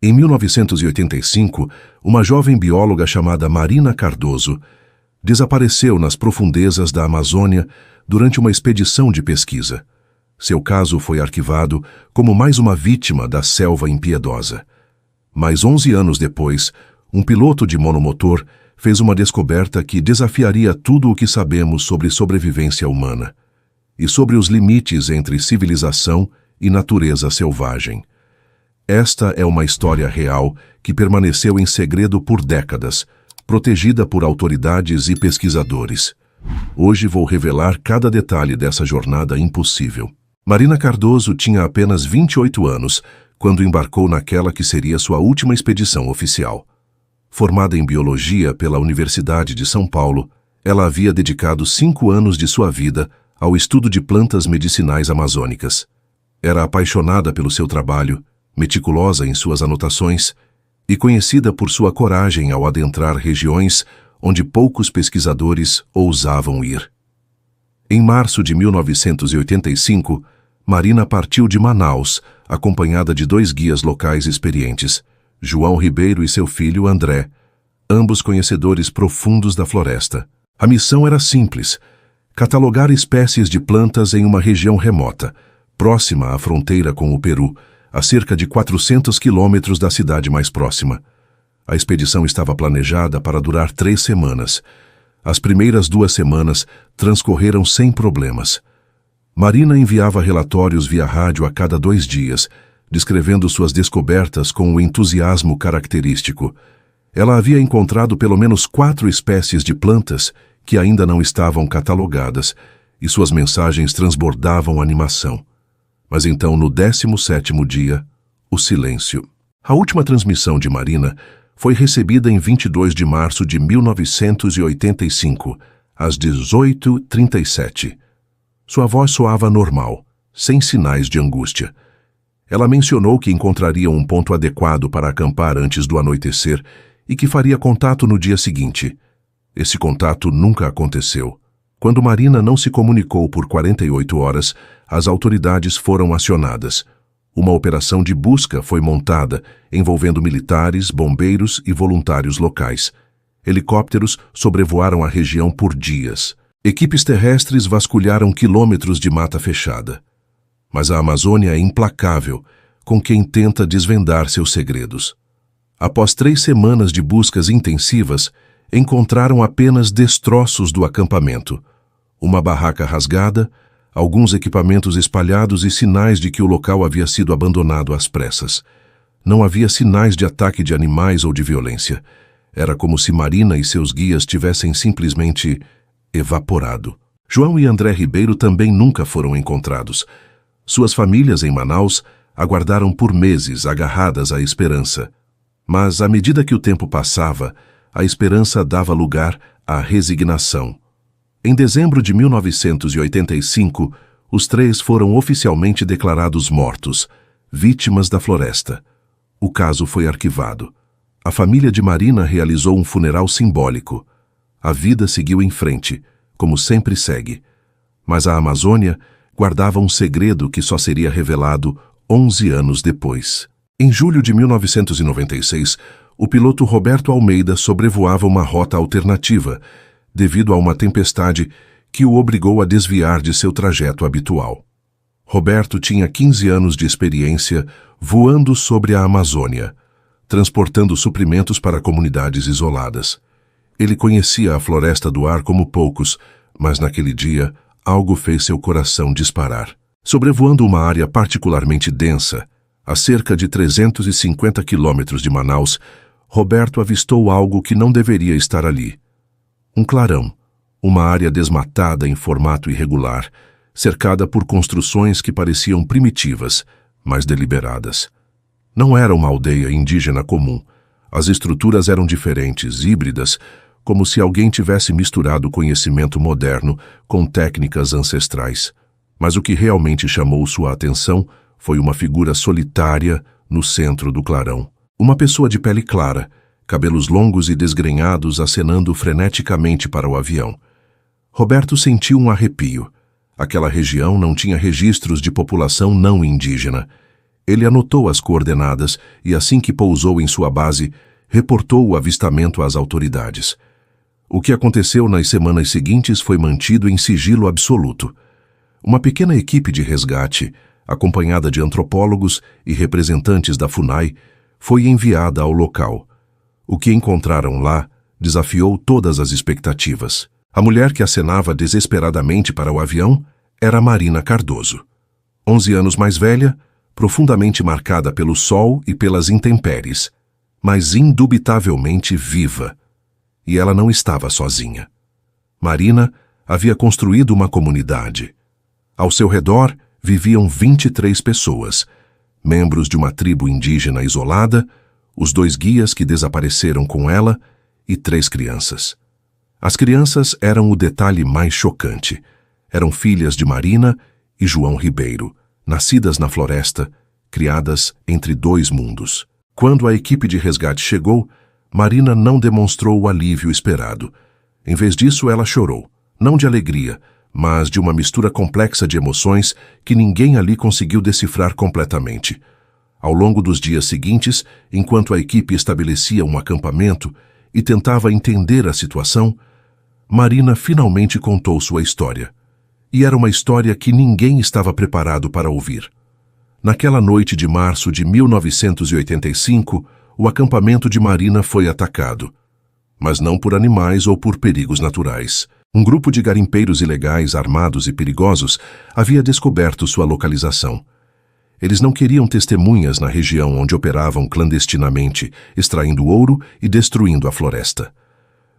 Em 1985, uma jovem bióloga chamada Marina Cardoso desapareceu nas profundezas da Amazônia durante uma expedição de pesquisa. Seu caso foi arquivado como mais uma vítima da selva impiedosa. Mas 11 anos depois, um piloto de monomotor fez uma descoberta que desafiaria tudo o que sabemos sobre sobrevivência humana e sobre os limites entre civilização e natureza selvagem. Esta é uma história real que permaneceu em segredo por décadas, protegida por autoridades e pesquisadores. Hoje vou revelar cada detalhe dessa jornada impossível. Marina Cardoso tinha apenas 28 anos quando embarcou naquela que seria sua última expedição oficial. Formada em biologia pela Universidade de São Paulo, ela havia dedicado 5 anos de sua vida ao estudo de plantas medicinais amazônicas. Era apaixonada pelo seu trabalho, meticulosa em suas anotações e conhecida por sua coragem ao adentrar regiões onde poucos pesquisadores ousavam ir. Em março de 1985, Marina partiu de Manaus, acompanhada de 2 guias locais experientes, João Ribeiro e seu filho André, ambos conhecedores profundos da floresta. A missão era simples: catalogar espécies de plantas em uma região remota, próxima à fronteira com o Peru, a cerca de 400 quilômetros da cidade mais próxima. A expedição estava planejada para durar 3 semanas. As primeiras 2 semanas transcorreram sem problemas. Marina enviava relatórios via rádio a cada 2 dias, descrevendo suas descobertas com o entusiasmo característico. Ela havia encontrado pelo menos 4 espécies de plantas que ainda não estavam catalogadas, e suas mensagens transbordavam animação. Mas então, no 17º dia, o silêncio. A última transmissão de Marina foi recebida em 22 de março de 1985, às 18h37. Sua voz soava normal, sem sinais de angústia. Ela mencionou que encontraria um ponto adequado para acampar antes do anoitecer e que faria contato no dia seguinte. Esse contato nunca aconteceu. Quando Marina não se comunicou por 48 horas, as autoridades foram acionadas. Uma operação de busca foi montada, envolvendo militares, bombeiros e voluntários locais. Helicópteros sobrevoaram a região por dias. Equipes terrestres vasculharam quilômetros de mata fechada. Mas a Amazônia é implacável com quem tenta desvendar seus segredos. Após 3 semanas de buscas intensivas, encontraram apenas destroços do acampamento. Uma barraca rasgada, alguns equipamentos espalhados e sinais de que o local havia sido abandonado às pressas. Não havia sinais de ataque de animais ou de violência. Era como se Marina e seus guias tivessem simplesmente evaporado. João e André Ribeiro também nunca foram encontrados. Suas famílias em Manaus aguardaram por meses agarradas à esperança. Mas, à medida que o tempo passava, a esperança dava lugar à resignação. Em dezembro de 1985, os 3 foram oficialmente declarados mortos, vítimas da floresta. O caso foi arquivado. A família de Marina realizou um funeral simbólico. A vida seguiu em frente, como sempre segue. Mas a Amazônia guardava um segredo que só seria revelado 11 anos depois. Em julho de 1996, o piloto Roberto Almeida sobrevoava uma rota alternativa, devido a uma tempestade que o obrigou a desviar de seu trajeto habitual. Roberto tinha 15 anos de experiência voando sobre a Amazônia, transportando suprimentos para comunidades isoladas. Ele conhecia a floresta do ar como poucos, mas naquele dia algo fez seu coração disparar. Sobrevoando uma área particularmente densa, a cerca de 350 quilômetros de Manaus, Roberto avistou algo que não deveria estar ali. Um clarão, uma área desmatada em formato irregular, cercada por construções que pareciam primitivas, mas deliberadas. Não era uma aldeia indígena comum. As estruturas eram diferentes, híbridas, como se alguém tivesse misturado conhecimento moderno com técnicas ancestrais. Mas o que realmente chamou sua atenção foi uma figura solitária no centro do clarão. Uma pessoa de pele clara, cabelos longos e desgrenhados acenando freneticamente para o avião. Roberto sentiu um arrepio. Aquela região não tinha registros de população não indígena. Ele anotou as coordenadas e, assim que pousou em sua base, reportou o avistamento às autoridades. O que aconteceu nas semanas seguintes foi mantido em sigilo absoluto. Uma pequena equipe de resgate, acompanhada de antropólogos e representantes da FUNAI, foi enviada ao local. O que encontraram lá desafiou todas as expectativas. A mulher que acenava desesperadamente para o avião era Marina Cardoso. 11 anos mais velha, profundamente marcada pelo sol e pelas intempéries, mas indubitavelmente viva. E ela não estava sozinha. Marina havia construído uma comunidade. Ao seu redor viviam 23 pessoas, membros de uma tribo indígena isolada, os 2 guias que desapareceram com ela e 3 crianças. As crianças eram o detalhe mais chocante. Eram filhas de Marina e João Ribeiro, nascidas na floresta, criadas entre 2 mundos. Quando a equipe de resgate chegou, Marina não demonstrou o alívio esperado. Em vez disso, ela chorou, não de alegria, mas de uma mistura complexa de emoções que ninguém ali conseguiu decifrar completamente. Ao longo dos dias seguintes, enquanto a equipe estabelecia um acampamento e tentava entender a situação, Marina finalmente contou sua história. E era uma história que ninguém estava preparado para ouvir. Naquela noite de março de 1985, o acampamento de Marina foi atacado. Mas não por animais ou por perigos naturais. Um grupo de garimpeiros ilegais, armados e perigosos, havia descoberto sua localização. Eles não queriam testemunhas na região onde operavam clandestinamente, extraindo ouro e destruindo a floresta.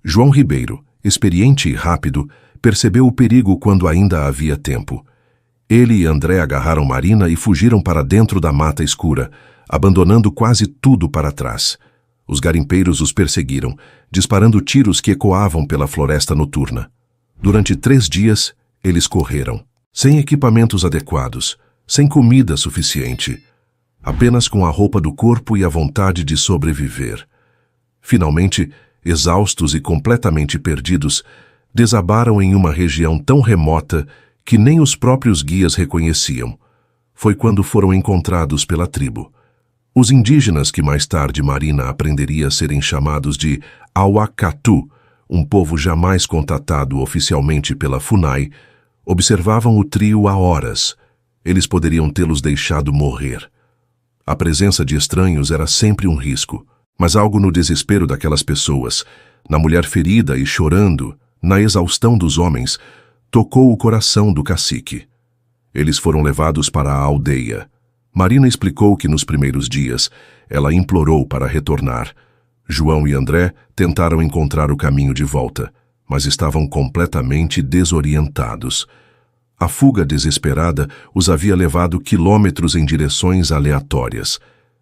João Ribeiro, experiente e rápido, percebeu o perigo quando ainda havia tempo. Ele e André agarraram Marina e fugiram para dentro da mata escura, abandonando quase tudo para trás. Os garimpeiros os perseguiram, disparando tiros que ecoavam pela floresta noturna. Durante 3 dias, eles correram, sem equipamentos adequados, sem comida suficiente, apenas com a roupa do corpo e a vontade de sobreviver. Finalmente, exaustos e completamente perdidos, desabaram em uma região tão remota que nem os próprios guias reconheciam. Foi quando foram encontrados pela tribo. Os indígenas que mais tarde Marina aprenderia a serem chamados de Auacatu, um povo jamais contatado oficialmente pela FUNAI, observavam o trio há horas. Eles poderiam tê-los deixado morrer. A presença de estranhos era sempre um risco, mas algo no desespero daquelas pessoas, na mulher ferida e chorando, na exaustão dos homens, tocou o coração do cacique. Eles foram levados para a aldeia. Marina explicou que nos primeiros dias ela implorou para retornar. João e André tentaram encontrar o caminho de volta, mas estavam completamente desorientados. A fuga desesperada os havia levado quilômetros em direções aleatórias.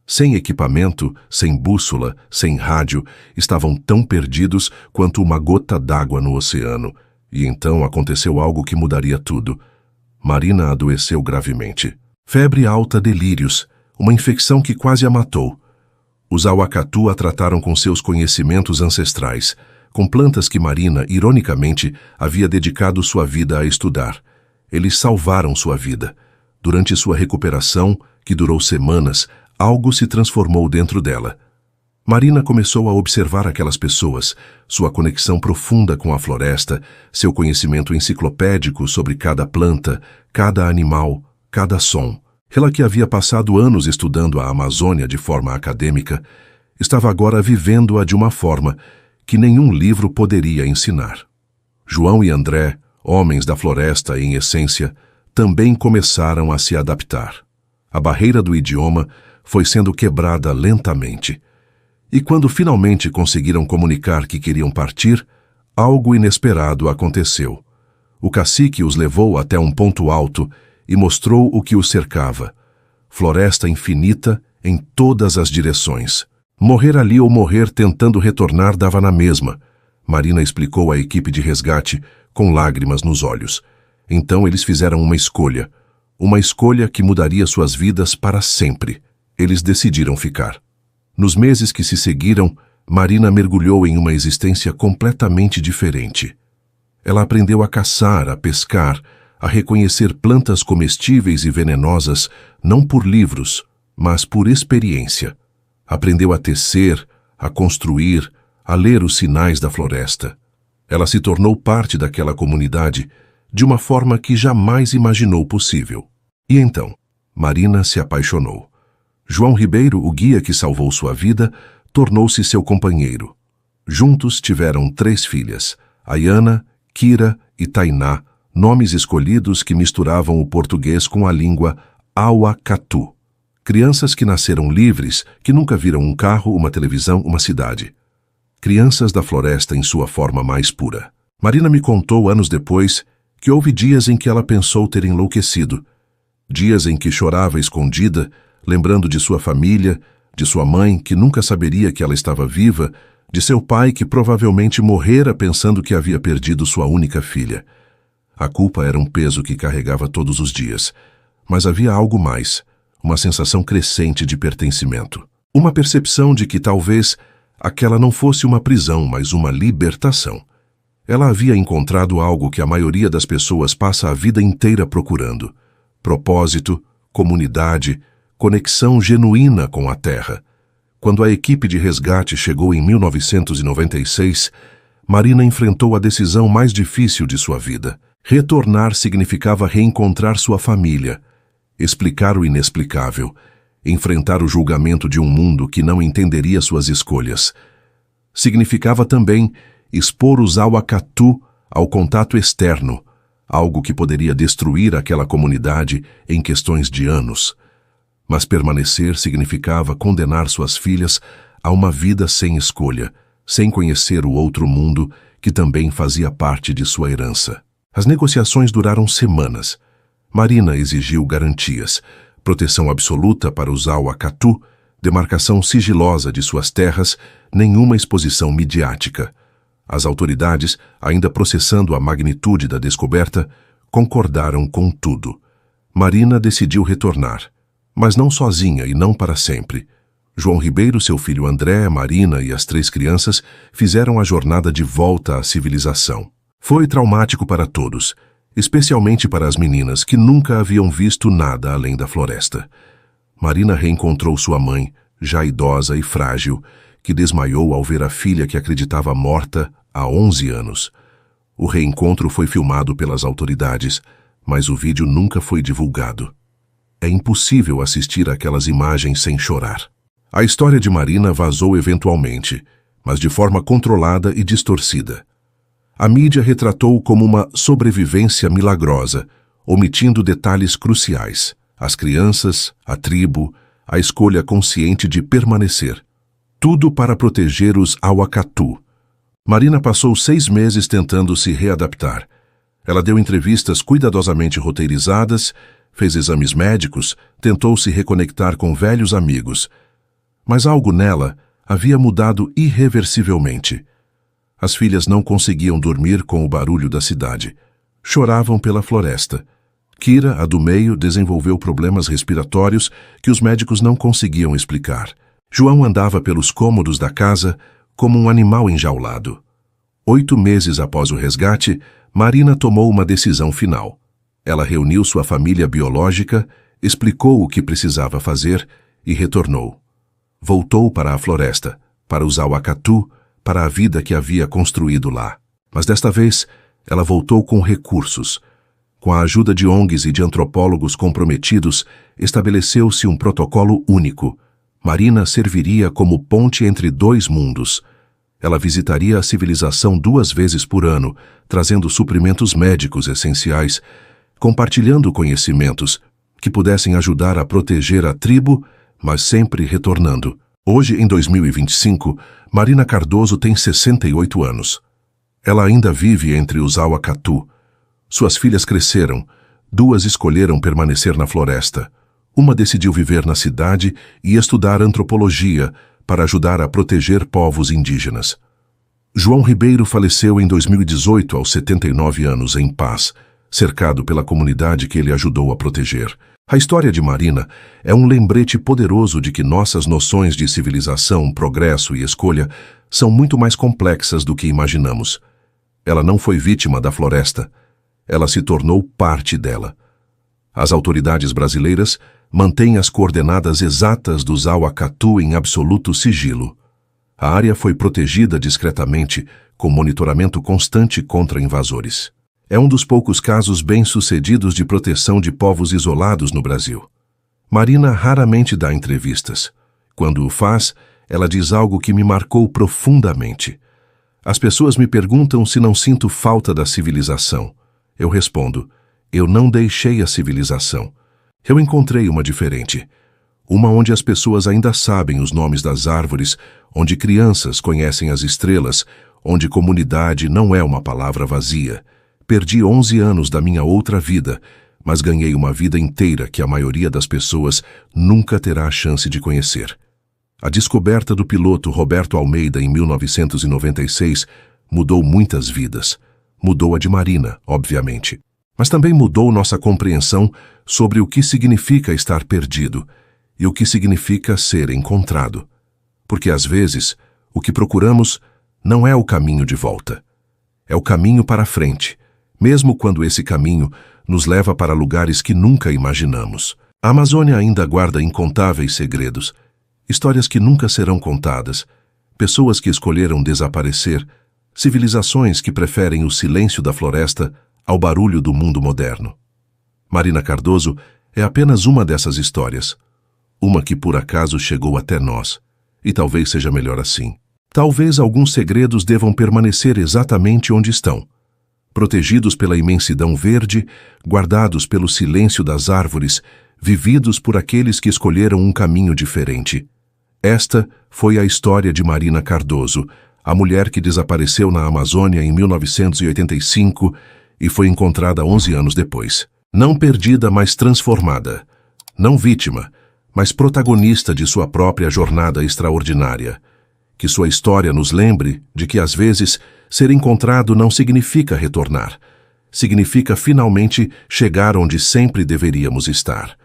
Sem equipamento, sem bússola, sem rádio, estavam tão perdidos quanto uma gota d'água no oceano. E então aconteceu algo que mudaria tudo. Marina adoeceu gravemente. Febre alta, delírios, uma infecção que quase a matou. Os Auacatu a trataram com seus conhecimentos ancestrais, com plantas que Marina, ironicamente, havia dedicado sua vida a estudar. Eles salvaram sua vida. Durante sua recuperação, que durou semanas, algo se transformou dentro dela. Marina começou a observar aquelas pessoas, sua conexão profunda com a floresta, seu conhecimento enciclopédico sobre cada planta, cada animal, cada som. Ela que havia passado anos estudando a Amazônia de forma acadêmica, estava agora vivendo-a de uma forma que nenhum livro poderia ensinar. João e André, homens da floresta em essência, também começaram a se adaptar. A barreira do idioma foi sendo quebrada lentamente. E quando finalmente conseguiram comunicar que queriam partir, algo inesperado aconteceu. O cacique os levou até um ponto alto e mostrou o que os cercava. Floresta infinita em todas as direções. Morrer ali ou morrer tentando retornar dava na mesma. Marina explicou à equipe de resgate com lágrimas nos olhos. Então eles fizeram uma escolha que mudaria suas vidas para sempre. Eles decidiram ficar. Nos meses que se seguiram, Marina mergulhou em uma existência completamente diferente. Ela aprendeu a caçar, a pescar, a reconhecer plantas comestíveis e venenosas não por livros, mas por experiência. Aprendeu a tecer, a construir, a ler os sinais da floresta. Ela se tornou parte daquela comunidade de uma forma que jamais imaginou possível. E então, Marina se apaixonou. João Ribeiro, o guia que salvou sua vida, tornou-se seu companheiro. Juntos tiveram 3 filhas, Ayana, Kira e Tainá, nomes escolhidos que misturavam o português com a língua Auacatu. Crianças que nasceram livres, que nunca viram um carro, uma televisão, uma cidade. Crianças da floresta em sua forma mais pura. Marina me contou anos depois que houve dias em que ela pensou ter enlouquecido. Dias em que chorava escondida, lembrando de sua família, de sua mãe que nunca saberia que ela estava viva, de seu pai que provavelmente morrera pensando que havia perdido sua única filha. A culpa era um peso que carregava todos os dias, mas havia algo mais, uma sensação crescente de pertencimento. Uma percepção de que talvez aquela não fosse uma prisão, mas uma libertação. Ela havia encontrado algo que a maioria das pessoas passa a vida inteira procurando: propósito, comunidade, conexão genuína com a terra. Quando a equipe de resgate chegou em 1996, Marina enfrentou a decisão mais difícil de sua vida. Retornar significava reencontrar sua família, explicar o inexplicável, enfrentar o julgamento de um mundo que não entenderia suas escolhas. Significava também expor os Auacatu ao contato externo, algo que poderia destruir aquela comunidade em questões de anos. Mas permanecer significava condenar suas filhas a uma vida sem escolha, sem conhecer o outro mundo que também fazia parte de sua herança. As negociações duraram semanas. Marina exigiu garantias, proteção absoluta para os Auacatu, demarcação sigilosa de suas terras, nenhuma exposição midiática. As autoridades, ainda processando a magnitude da descoberta, concordaram com tudo. Marina decidiu retornar, mas não sozinha e não para sempre. João Ribeiro, seu filho André, Marina e as 3 crianças fizeram a jornada de volta à civilização. Foi traumático para todos, especialmente para as meninas que nunca haviam visto nada além da floresta. Marina reencontrou sua mãe, já idosa e frágil, que desmaiou ao ver a filha que acreditava morta há 11 anos. O reencontro foi filmado pelas autoridades, mas o vídeo nunca foi divulgado. É impossível assistir aquelas imagens sem chorar. A história de Marina vazou eventualmente, mas de forma controlada e distorcida. A mídia retratou como uma sobrevivência milagrosa, omitindo detalhes cruciais: as crianças, a tribo, a escolha consciente de permanecer. Tudo para proteger os Auacatu. Marina passou 6 meses tentando se readaptar. Ela deu entrevistas cuidadosamente roteirizadas, fez exames médicos, tentou se reconectar com velhos amigos. Mas algo nela havia mudado irreversivelmente. As filhas não conseguiam dormir com o barulho da cidade. Choravam pela floresta. Kira, a do meio, desenvolveu problemas respiratórios que os médicos não conseguiam explicar. João andava pelos cômodos da casa como um animal enjaulado. 8 meses após o resgate, Marina tomou uma decisão final. Ela reuniu sua família biológica, explicou o que precisava fazer e retornou. Voltou para a floresta, para os Auacatu, para a vida que havia construído lá. Mas desta vez, ela voltou com recursos. Com a ajuda de ONGs e de antropólogos comprometidos, estabeleceu-se um protocolo único. Marina serviria como ponte entre 2 mundos. Ela visitaria a civilização 2 vezes por ano, trazendo suprimentos médicos essenciais, compartilhando conhecimentos que pudessem ajudar a proteger a tribo, mas sempre retornando. Hoje, em 2025, Marina Cardoso tem 68 anos. Ela ainda vive entre os Auacatu. Suas filhas cresceram. 2 escolheram permanecer na floresta. Uma decidiu viver na cidade e estudar antropologia para ajudar a proteger povos indígenas. João Ribeiro faleceu em 2018 aos 79 anos, em paz, cercado pela comunidade que ele ajudou a proteger. A história de Marina é um lembrete poderoso de que nossas noções de civilização, progresso e escolha são muito mais complexas do que imaginamos. Ela não foi vítima da floresta. Ela se tornou parte dela. As autoridades brasileiras mantém as coordenadas exatas do Zauacatu em absoluto sigilo. A área foi protegida discretamente, com monitoramento constante contra invasores. É um dos poucos casos bem-sucedidos de proteção de povos isolados no Brasil. Marina raramente dá entrevistas. Quando o faz, ela diz algo que me marcou profundamente. As pessoas me perguntam se não sinto falta da civilização. Eu respondo, eu não deixei a civilização. Eu encontrei uma diferente. Uma onde as pessoas ainda sabem os nomes das árvores, onde crianças conhecem as estrelas, onde comunidade não é uma palavra vazia. Perdi 11 anos da minha outra vida, mas ganhei uma vida inteira que a maioria das pessoas nunca terá a chance de conhecer. A descoberta do piloto Roberto Almeida em 1996 mudou muitas vidas. Mudou a de Marina, obviamente. Mas também mudou nossa compreensão sobre o que significa estar perdido e o que significa ser encontrado. Porque às vezes, o que procuramos não é o caminho de volta. É o caminho para frente, mesmo quando esse caminho nos leva para lugares que nunca imaginamos. A Amazônia ainda guarda incontáveis segredos, histórias que nunca serão contadas, pessoas que escolheram desaparecer, civilizações que preferem o silêncio da floresta ao barulho do mundo moderno. Marina Cardoso é apenas uma dessas histórias, uma que por acaso chegou até nós, e talvez seja melhor assim. Talvez alguns segredos devam permanecer exatamente onde estão, protegidos pela imensidão verde, guardados pelo silêncio das árvores, vividos por aqueles que escolheram um caminho diferente. Esta foi a história de Marina Cardoso, a mulher que desapareceu na Amazônia em 1985 e foi encontrada 11 anos depois. Não perdida, mas transformada. Não vítima, mas protagonista de sua própria jornada extraordinária. Que sua história nos lembre de que, às vezes, ser encontrado não significa retornar. Significa finalmente chegar onde sempre deveríamos estar.